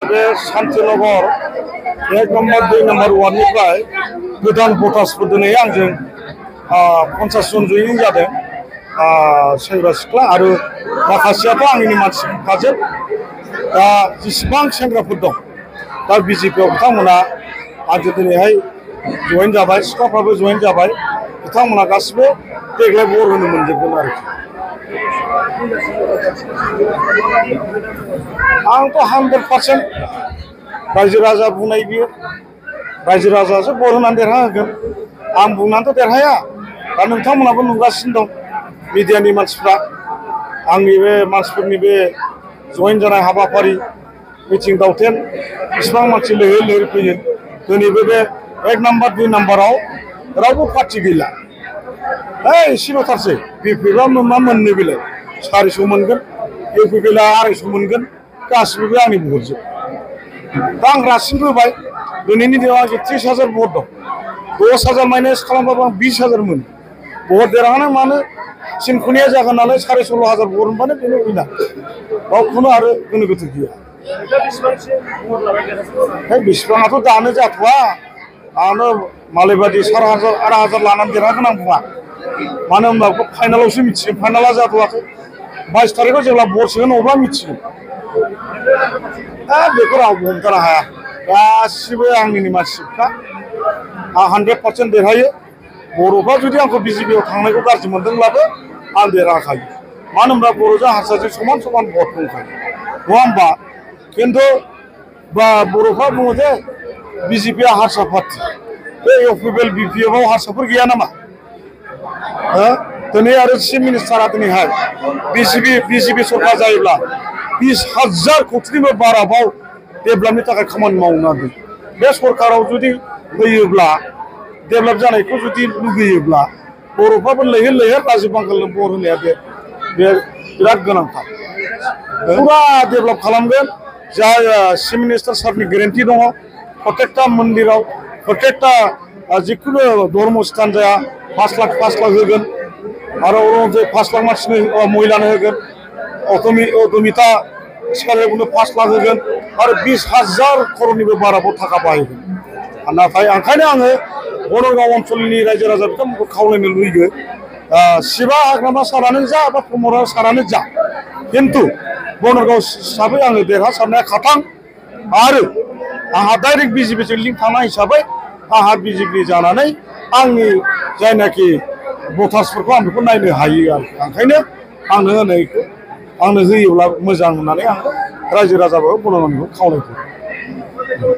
बे Shantinagar 1 number 2 number वार्डनिफ्राय गोदान भटार्सफोर दिनै आंजों 50 जन जयें जादों सेंग्रा सिख्ला आरो माखासेयाथ' आंनि मानसिखाजोब दा जेसेबां सेंग्राफोर दं दा बिजेपिआव बिथांमोना आंजों दिनैहाय जयेन जाबाय सिख्लाफ्राबो जयेन जाबाय बिथांमोना गासिबो देग्लाय बर होनो मोनजोबगोन आरोखि आंथ' 100% रायजो राजा बुंनाय बियो रायजो राजासो बर होनानै देरहाहोगोन आं बुंनानैथ' देरहाया दा नोंथांमोनाबो नुगासिनो दं मिडियानि मानसिफ्रा आंनि बे मानसिफोरनि बे जयेन जानाय हाबाफारि मिथिं दावथेन बेसेबां मानसि लैहोर लैहोर फैयो दिनैबो बे 1 नम्बर 2 नम्बराव रावबो पार्टि गैला एसेल'थारसै बिपिएफआ मा मोननो बेलाय 400 मोनगोन इउपिपिएलआ 250 मोनगोन गासिबो आंनि भटजोब दा आं रासिन होबाय दिनैनि दिनाव आंहा 30,000 भट दं 10,000 माइनास खालामबाबो आं 20,000 मोनो भट देरहानो मानो सिनखुनिया जागोन नालाय 16,500 भट मोनबानो बेनो उइनार बाव खुनु आरो गोनो गोथो गैया बेसेबाङाथ' दानो जाथ'वा आंनो मालायबादि 4,000 लानानै देरहागोन आं बुङा मानो होनबा बेखौ फाइनालावसो मिथिगोन फाइनाला जाथ'वाखै 22 तारिखआव जेब्ला भट सोगोन अब्ला मिथिगोन बेखौ रावबो हमथानो हाया गासिबो आंनिनो मानसिखा आं 100% देरहायो बर'फ्रा जुदि आंखौ बिजेपिआव थांनायखौ गाज्रि मोनदोंब्लाबो आं देरहाखायो मानो होनबा बर'जों हारसाजों समान समान भट दंखायो नङा होमबा खिन्थु बर'फ्रा बुङो जे बिजेपिआ हारसा पार्टि बे इउपिपिएल बिपिएफआव हारसाफोर गैया नामा दिनै आरो चिफ मिनिस्टारा दिनैहाय बिजेपि सरकार जायोब्ला 20,000 कोटिनिबो बारा बाव डेभेलपनि थाखाय खामानि मावनो नागिरो बे सरकाराव जुदि होयोब्ला डेभेलप जानायखौ जुदि लुगैयोब्ला बर'फ्राबो लैहोर लैहोर राजिब बांगालनो बर होनाया बे बिराद गोनांथार फुरा डेभेलप खालामगोन जा चिफ मिनिस्टार सारनि गेरेन्टि दङ प्रत्येकटा मन्दिराव प्रत्येकटा जिखुनु धर्म स्थान जाया 5 लाख होगोन आरो अरुणोदय 5 लाख मानसिनो महिलानो होगोन अटमिता सिखारियावनो 5 लाख होगोन आरो 20,000 करोड़निबो बाराबाव थाखा बाहायगोन नाथाय ओंखायनो आङो बनरगाव ओनसोलनि रायजो राजा बिथांमोनखौ खावलायनो लुबैयो शिबा हाग्रामा सारानो जा बा प्रमद सारानो जा खिन्थु बनरगाव हिसाबै आङो देरहासारनाया खाथां आरो आंहा डाइरेक्ट बिजेपिजों लिंक थानाय हिसाबै आंहा बिजेपि जानानै आंनि जायनाखि भटार्सफोरखौ आं बेखौ नायनो हायो आरो ओंखायनो आंनो होयोब्ला मोजां होननानै आं रायजो राजाफोरखौ बनरगावनिखौ खावलायदों